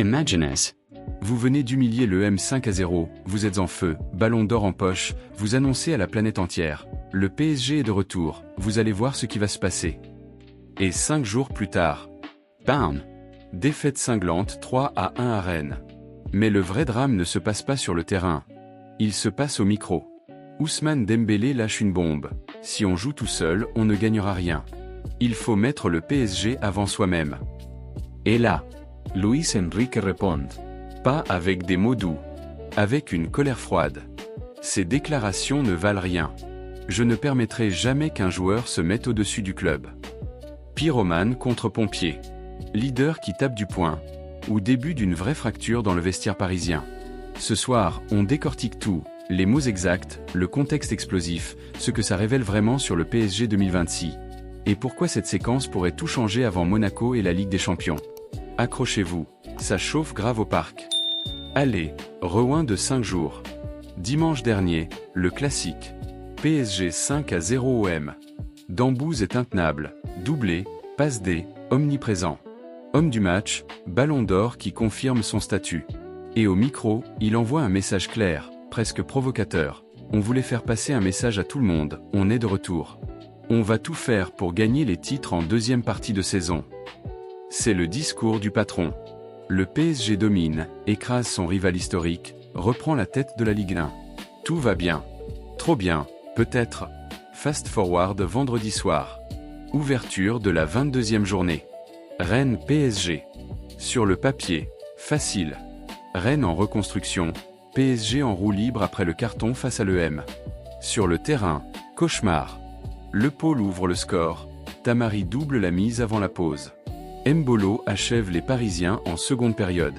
Imagines. Vous venez d'humilier le M 5-0, vous êtes en feu, ballon d'or en poche, vous annoncez à la planète entière. Le PSG est de retour, vous allez voir ce qui va se passer. Et 5 jours plus tard, Bam. défaite cinglante 3-1 à Rennes. Mais le vrai drame ne se passe pas sur le terrain. Il se passe au micro. Ousmane Dembélé lâche une bombe. Si on joue tout seul, on ne gagnera rien. Il faut mettre le PSG avant soi-même. Et là, Luis Enrique répond. Pas avec des mots doux. Avec une colère froide. Ces déclarations ne valent rien. Je ne permettrai jamais qu'un joueur se mette au-dessus du club. Pyromane contre pompier. Leader qui tape du poing. Ou début d'une vraie fracture dans le vestiaire parisien. Ce soir, on décortique tout, les mots exacts, le contexte explosif, ce que ça révèle vraiment sur le PSG 2026. Et pourquoi cette séquence pourrait tout changer avant Monaco et la Ligue des Champions. Accrochez-vous, ça chauffe grave au parc. Allez, rewind de 5 jours. Dimanche dernier, le classique. PSG 5-0 OM. Dambouz est intenable, doublé, passe D, omniprésent. Homme du match, ballon d'or qui confirme son statut. Et au micro, il envoie un message clair, presque provocateur. On voulait faire passer un message à tout le monde, on est de retour. On va tout faire pour gagner les titres en deuxième partie de saison. C'est le discours du patron. Le PSG domine, écrase son rival historique, reprend la tête de la Ligue 1. Tout va bien. Trop bien, peut-être. Fast forward vendredi soir. Ouverture de la 22e journée. Rennes PSG. Sur le papier, facile. Rennes en reconstruction, PSG en roue libre après le carton face à l'EM. Sur le terrain, cauchemar. Le Pôle ouvre le score, Tamari double la mise avant la pause. Mbolo achève les Parisiens en seconde période.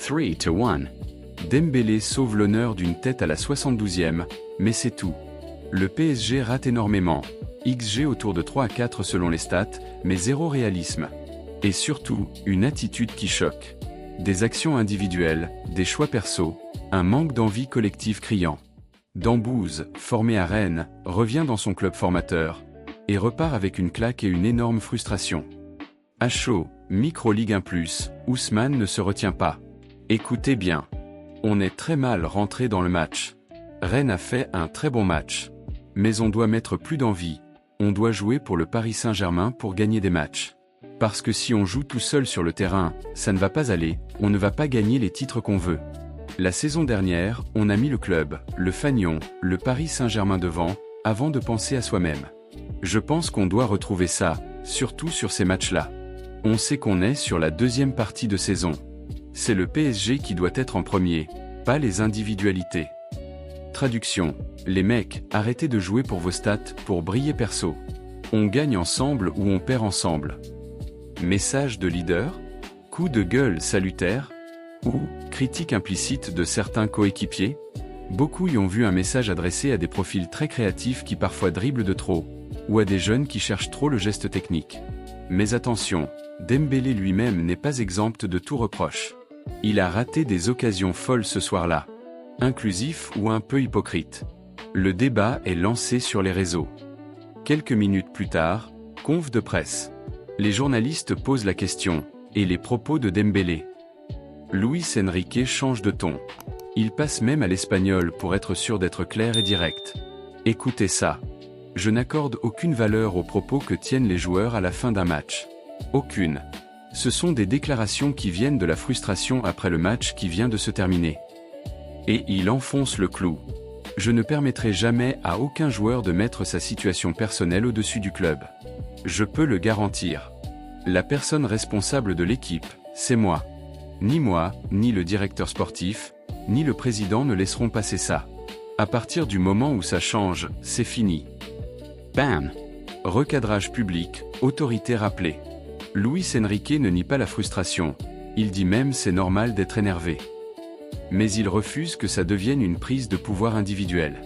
3-1. Dembélé sauve l'honneur d'une tête à la 72e, mais c'est tout. Le PSG rate énormément. XG autour de 3-4 selon les stats, mais zéro réalisme. Et surtout, une attitude qui choque. Des actions individuelles, des choix perso, un manque d'envie collective criant. Dambouz, formé à Rennes, revient dans son club formateur, et repart avec une claque et une énorme frustration. À chaud, micro Ligue 1+, Ousmane ne se retient pas. Écoutez bien. On est très mal rentré dans le match. Rennes a fait un très bon match. Mais on doit mettre plus d'envie. On doit jouer pour le Paris Saint-Germain pour gagner des matchs. Parce que si on joue tout seul sur le terrain, ça ne va pas aller, on ne va pas gagner les titres qu'on veut. La saison dernière, on a mis le club, le fanion, le Paris Saint-Germain devant, avant de penser à soi-même. Je pense qu'on doit retrouver ça, surtout sur ces matchs-là. On sait qu'on est sur la deuxième partie de saison. C'est le PSG qui doit être en premier, pas les individualités. Traduction. Les mecs, arrêtez de jouer pour vos stats, pour briller perso. On gagne ensemble ou on perd ensemble. Message de leader? Coup de gueule salutaire? Ou critique implicite de certains coéquipiers? Beaucoup y ont vu un message adressé à des profils très créatifs qui parfois dribblent de trop, ou à des jeunes qui cherchent trop le geste technique. Mais attention, Dembélé lui-même n'est pas exempt de tout reproche. Il a raté des occasions folles ce soir-là. Inclusif ou un peu hypocrite. Le débat est lancé sur les réseaux. Quelques minutes plus tard, conf de presse. Les journalistes posent la question, et les propos de Dembélé. Luis Enrique change de ton. Il passe même à l'espagnol pour être sûr d'être clair et direct. Écoutez ça. Je n'accorde aucune valeur aux propos que tiennent les joueurs à la fin d'un match. Aucune. Ce sont des déclarations qui viennent de la frustration après le match qui vient de se terminer. Et il enfonce le clou. Je ne permettrai jamais à aucun joueur de mettre sa situation personnelle au-dessus du club. Je peux le garantir. La personne responsable de l'équipe, c'est moi. Ni moi, ni le directeur sportif, ni le président ne laisseront passer ça. À partir du moment où ça change, c'est fini. Bam. Recadrage public, autorité rappelée. Luis Enrique ne nie pas la frustration. Il dit même c'est normal d'être énervé. Mais il refuse que ça devienne une prise de pouvoir individuelle.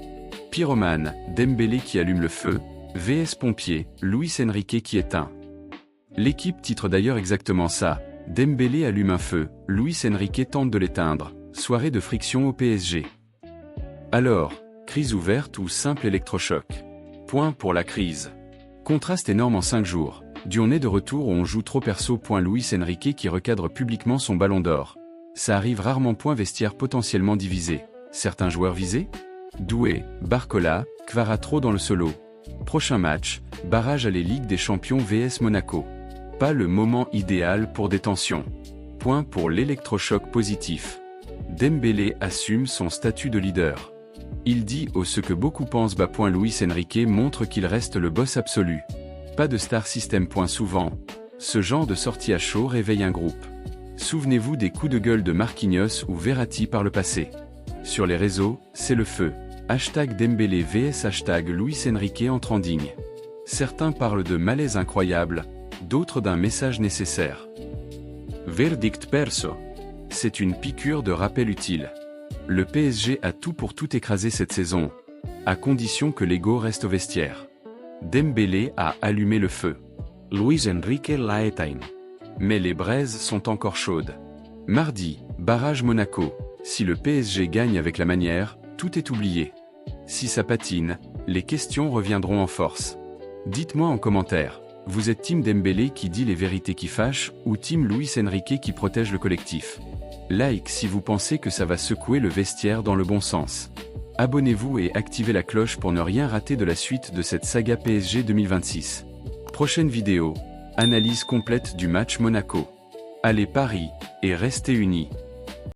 Pyromane, Dembélé qui allume le feu, VS pompier, Luis Enrique qui éteint. L'équipe titre d'ailleurs exactement ça. Dembélé allume un feu, Luis Enrique tente de l'éteindre. Soirée de friction au PSG. Alors, crise ouverte ou simple électrochoc? Point pour la crise. Contraste énorme en 5 jours. Du on est de retour où on joue trop perso. Luis Enrique qui recadre publiquement son ballon d'or. Ça arrive rarement. Vestiaire potentiellement divisé. Certains joueurs visés? Doué, Barcola, Kvaratro dans le solo. Prochain match, barrage aller Ligue des Champions vs Monaco. Pas le moment idéal pour des tensions. Point pour l'électrochoc positif. Dembélé assume son statut de leader. Il dit ce que beaucoup pensent. Luis Enrique montre qu'il reste le boss absolu. Pas de star system. Souvent, ce genre de sortie à chaud réveille un groupe. Souvenez-vous des coups de gueule de Marquinhos ou Verratti par le passé. Sur les réseaux, c'est le feu. #Dembélé vs #Luis Enrique en trending. Certains parlent de malaise incroyable, d'autres d'un message nécessaire. Verdict perso. C'est une piqûre de rappel utile. Le PSG a tout pour tout écraser cette saison, à condition que l'ego reste au vestiaire. Dembélé a allumé le feu. Luis Enrique l'a éteint. Mais les braises sont encore chaudes. Mardi, barrage Monaco. Si le PSG gagne avec la manière, tout est oublié. Si ça patine, les questions reviendront en force. Dites-moi en commentaire, vous êtes team Dembélé qui dit les vérités qui fâchent ou team Luis Enrique qui protège le collectif? Like si vous pensez que ça va secouer le vestiaire dans le bon sens. Abonnez-vous et activez la cloche pour ne rien rater de la suite de cette saga PSG 2026. Prochaine vidéo, analyse complète du match Monaco. Allez Paris, et restez unis.